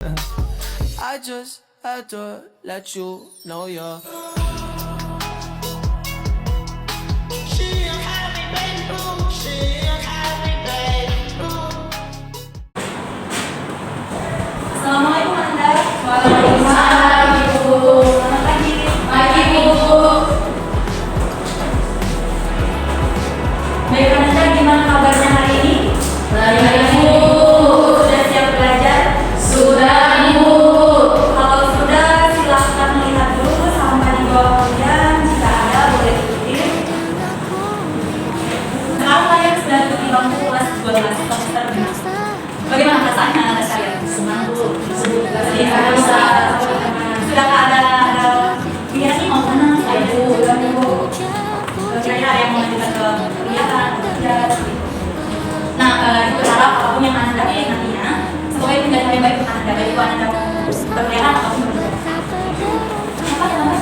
I just had to let you know you're Assalamualaikum Anda. Waalaikumsalam Ibu. Selamat pagi. Pagi Bu. Baik Anda, gimana kabarnya hari ini? Baik Bu. Sudah siap belajar? Sudah Bu. Kalau sudah silahkan melihat dulu sampai di bawah kemudian jika ada boleh diikuti. Sekarang kalian sudah duduk di bangku kelas 12 semester 6. Bagaimana perasaannya Anda sekalian? Senang Bu. Sudah ada pikiran nih mau mana? Saya Bu. Kira-kira ada yang mau lanjutkan ke kuliah kerja. Nah, itu berharap apapun yang Anda pilih nantinya, semoga itu menjadi yang baik untuk Anda. Baik itu Anda mau berkuliah ataupun bekerja. Apa namanya?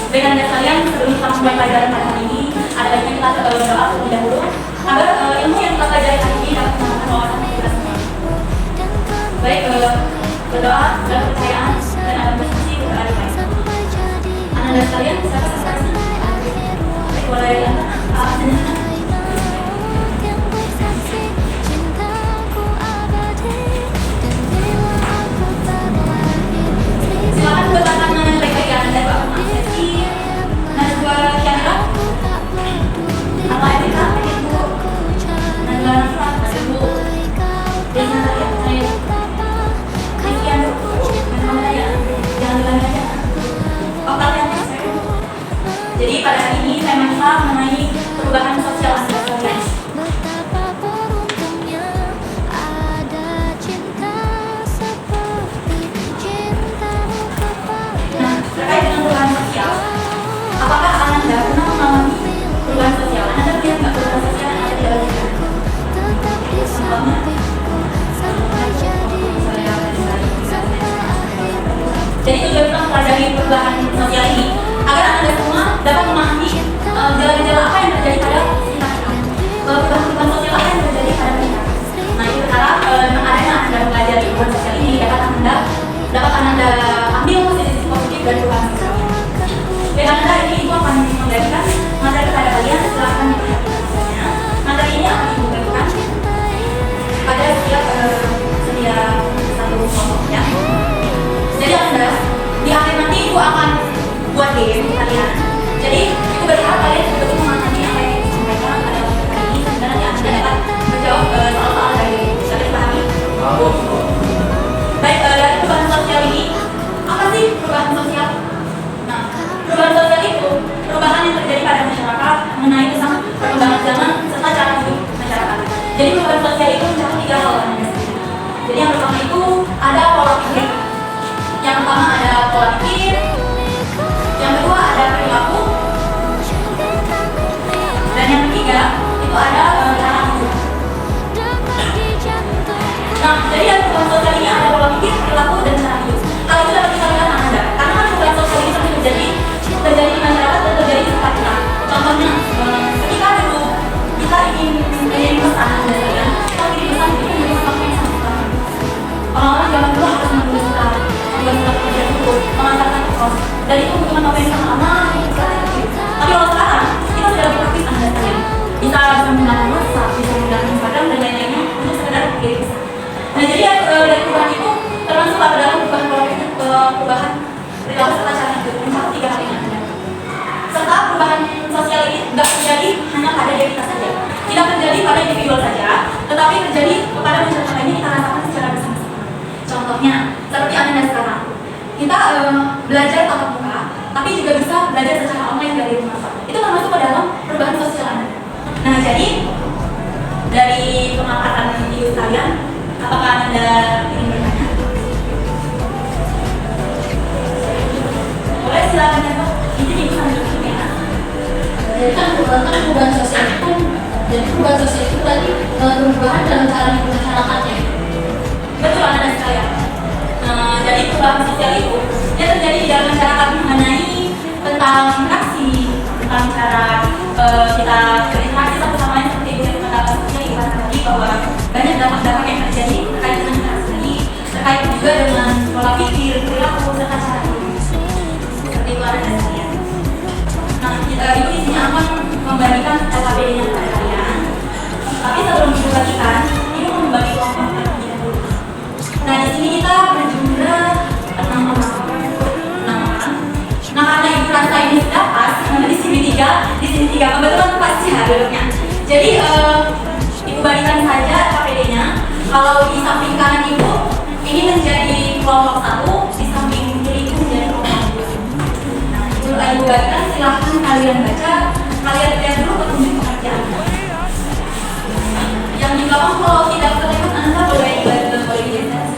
Baik Anda sekalian, sebelum kita mulai pelajaran pada hari ini, ada baiknya kita berdoa terlebih dahulu agar ilmu yang kita pelajari hari ini dapat menambah wawasan kita semua. Baik, berdoa dalam kepercayaan dan ada bersaksi kepada baik. Anda sekalian, siapa saksi? Baik, boleh ya? Silakan bertahan dengan baik-baik ya Anda, Pak. Sesi Najwa Syahra. Apa etika? Ibu. Najwa Nasrat, Ibu. Dena Raya, saya. Sekian dulu. Jangan ya. Jangan aja. Otak yang saya. Jadi pada hari ini saya mengenal mengenai perubahan sosial Anda sekalian. Nah, terkait dengan perubahan sosial, apakah Anda pernah mengalami perubahan sosial? Anda melihat nggak perubahan sosial yang ada di dalam diri Anda? Contohnya, jadi tujuan kita mempelajari perubahan sosial ini agar Anda semua dapat memahami gejala-gejala apa yang terjadi pada sekitar kita, perubahan sosial apa yang terjadi pada kita. Nah, itu berharap dengan adanya Anda mempelajari perubahan sosial ini dapat Anda ambil positif dari perubahan sosial ini. Dan Anda ini Ibu akan memberikan materi kepada kalian, silahkan diperhatikan saja. Materi ini akan Ibu berikan pada setiap satu kelompoknya. Jadi Anda di akhir nanti Ibu akan buat game kalian. Jadi Ibu berharap kalian betul-betul memahami apa yang Ibu sampaikan pada waktu hari ini dan nanti Anda dapat menjawab soal-soal dari Ibu. Bisa dipahami? Baik, dari perubahan sosial ini, apa sih perubahan sosial? Nah, perubahan sosial itu perubahan yang terjadi pada masyarakat mengenai tentang perkembangan zaman serta cara hidup masyarakat. Jadi perubahan sosial itu mencakup 3 hal. Jadi yang pertama itu ada pola pikir. Yang pertama ada pola pikir, yang kedua ada perilaku, dan yang ketiga itu ada cara hidup. Nah, jadi dari perubahan sosial ini ada pola pikir, perilaku, dan cara hidup. Hal itu dapat kita lihat Anda, karena kan perubahan sosial ini sering terjadi di masyarakat dan terjadi di sekitar kita. Contohnya, ketika dulu kita ingin mengirim pesan Anda sekalian, kita kirim pesan itu menjadi sesuatu yang sangat susah. Orang-orang zaman dulu harus menulis surat kerja dulu, mengantarkan ke pos, dan itu butuh waktu yang sangat lama. Tapi kalau sekarang kita sudah lebih praktis Anda sekalian. Bisa menggunakan WhatsApp, bisa menggunakan Instagram dan lain-lainnya untuk sekedar kirim pesan. Nah, jadi dari perubahan itu termasuk dalam perubahan perilaku serta cara hidup. Mencakup 3 hal ini Anda. Serta perubahan sosial ini tidak terjadi hanya pada diri kita saja, tidak terjadi pada individual saja, tetapi terjadi kepada masyarakat ini kita rasakan secara bersama-sama. Contohnya, seperti Anda sekarang, kita belajar tatap muka, tapi juga bisa belajar secara online dari rumah. Itu termasuk ke dalam perubahan sosial Anda. Nah, jadi dari pemaparan Ibu sekalian, apakah Anda ingin bertanya? Boleh silakan ya Pak. Ini Ibu sambil duduk ya. Jadi kan perubahan sosial itu, jadi perubahan sosial itu tadi perubahan dalam cara hidup masyarakatnya. Betul Anda sekalian. Jadi perubahan sosial itu dia terjadi di dalam masyarakat mengenai tentang interaksi, tentang cara kita berinteraksi satu sama lain seperti Ibu yang katakan tadi bahwa banyak dampak-dampak yang terjadi terkait Jadi ibu bagikan saja KPD-nya. Kalau di samping kanan ibu ini menjadi kelompok 1, di samping kiri itu menjadi kelompok 2. Nah, itu ibu bagikan, silahkan kalian baca, kalian lihat dulu petunjuk pengerjaan. Yang di belakang kalau tidak terlihat Anda boleh digeser.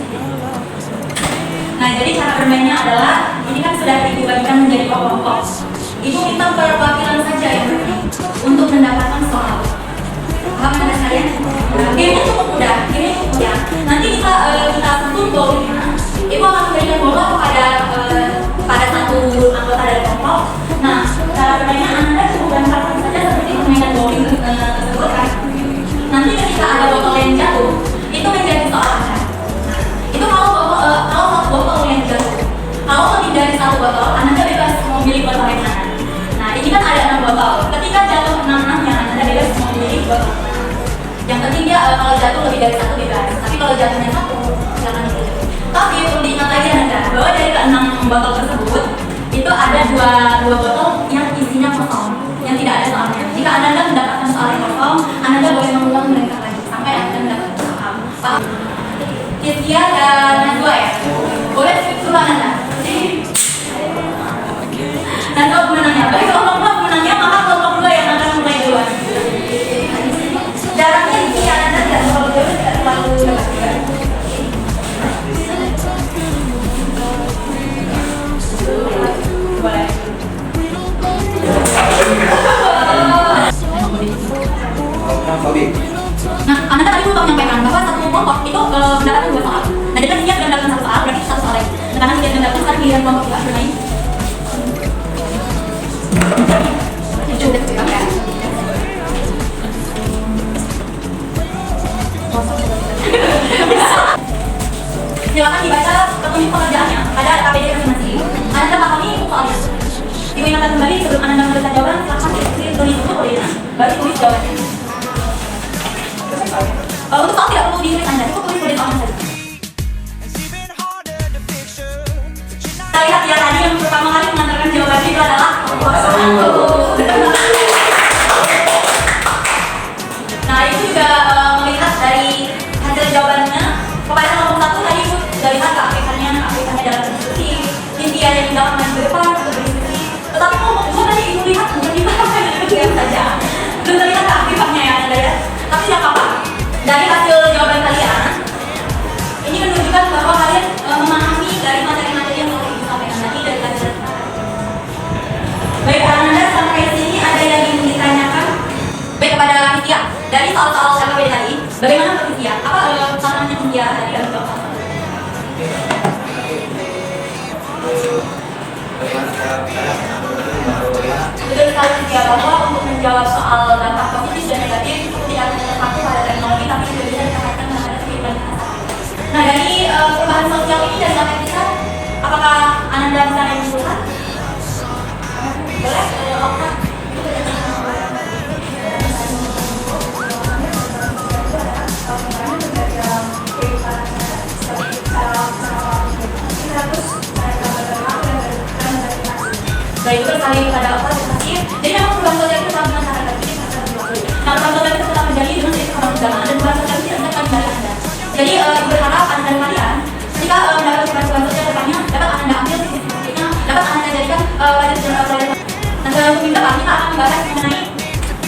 Nah, jadi cara bermainnya adalah ini kan sudah ibu bagikan menjadi kelompok. Ibu minta perwakilan saja yang bermain untuk mendapatkan soal. Paham Anda sekalian? Nah, gamenya cukup mudah, Nanti kita susun bolnya. Ibu akan memberikan bola pada satu anggota dari kelompok. Nah, cara bermainnya Anda cukup gambarkan saja seperti permainan bowling tersebut kan. Nanti ketika ada botol yang jatuh, itu menjadi soal Anda. Nah, itu kalau satu botol yang jatuh. Kalau lebih dari satu botol, Anda bebas memilih botol yang mana. Nah, ini kan ada 6 botol. Ketika jatuh 6-6-nya, Anda bebas memilih botol. Yang penting dia kalau jatuh lebih dari 1 bebas. Tapi kalau jatuhnya 1, silakan dipilih. Tapi perlu diingat lagi Anda, bahwa dari ke-6 botol tersebut itu ada dua botol yang isinya kosong, yang tidak ada soalnya. Jika Anda mendapatkan soal yang kosong, Anda boleh mengulang mereka lagi sampai Anda mendapatkan soal. Paham? Cynthia dan Najwa ya? Boleh suruh Anda. Dan kalau pemenangnya, bagi kelompok pemenangnya, maka kelompok 2 yang akan mulai duluan. Jaraknya ini Anda tidak terlalu jauh, tidak terlalu dekat juga. Boleh. Nah, Anda tadi lupa menyampaikan bahwa satu kelompok itu mendapatkan 2 soal. Nah, dia kan dia mendapatkan 1 soal, berarti 1 soal lagi. Nah, karena dia mendapatkan sekarang giliran kelompok 2 bermain. Silakan dibaca petunjuk pengerjaannya. Ada KPD masing-masing. Anda pahami soalnya. Ibu ingatkan kembali sebelum Anda memberikan jawaban, silakan tulis dulu poinnya, baru tulis jawabannya. Untuk soal tidak perlu ditulis Anda, cukup tulis poin soalnya saja. Kita lihat ya tadi yang pertama kali mengantarkan jawabannya itu adalah kelompok 1. Nah, itu juga melihat dari hasil jawabannya kepada kelompok 1 tadi Ibu sudah lihat keaktifan dalam diskusi, Cynthia yang di belakang maju ke depan untuk berdiskusi. Tetapi kelompok 2 tadi Ibu lihat tiba-tiba diam saja. Belum terlihat keaktifannya ya Anda ya. Tapi tidak apa-apa. Dari hasil jawaban kalian, ini menunjukkan bahwa kalian memahami dari materi-materi yang telah Ibu sampaikan tadi dari pelajaran kita. Baik, Anda sampai sini ada yang ingin ditanyakan? Baik, kepada Cynthia, dari soal-soal LKPD tadi, bagaimana menurut Cynthia? Apa tantangannya Cynthia tadi dalam soal? Betul sekali Cynthia, bahwa untuk menjawab soal dampak positif dan negatif tidak hanya terpaku pada teknologi, tapi juga bisa dikaitkan terhadap kehidupan kita. Nah, dari perubahan sosial ini dan dampak kita, apakah Anda bisa menyimpulkan? Boleh? Okta? Baik, itu sekali kepada Okta, terima kasih. Jadi memang perubahan sosial itu telah mengenai nah, perubahan sosial itu telah terjadi dengan seiring perkembangan dan perubahan sosial itu tidak akan dari Anda. Jadi berharap Anda dan kalian ketika mendapat perubahan sosial depannya dapat Anda ambil sisi-sisinya, dapat Anda jadikan pelajaran. Nah, sebelum kita akan membahas mengenai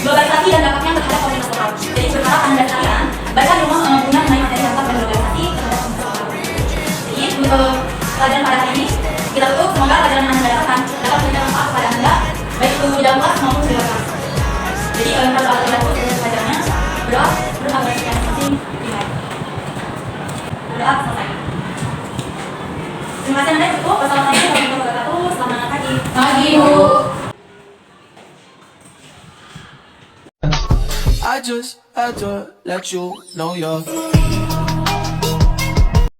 globalisasi dan dampaknya terhadap komunitas lokal. Jadi berharap Anda dan kalian baca di rumah punya mengenai materi dampak dan globalisasi terhadap komunitas lokal. Jadi pelajaran pada hari ini kita tutup. Semoga pelajaran yang Anda dapatkan dapat memberikan manfaat kepada Anda, baik itu di dalam kelas maupun di luar kelas. Jadi kalau kita tutup pelajarannya, berdoa bersekian masing-masing dimulai. Berdoa selesai. Terima kasih Anda cukup. Wassalamualaikum warahmatullahi wabarakatuh. Selamat pagi. Pagi Bu. I just had to let you know you're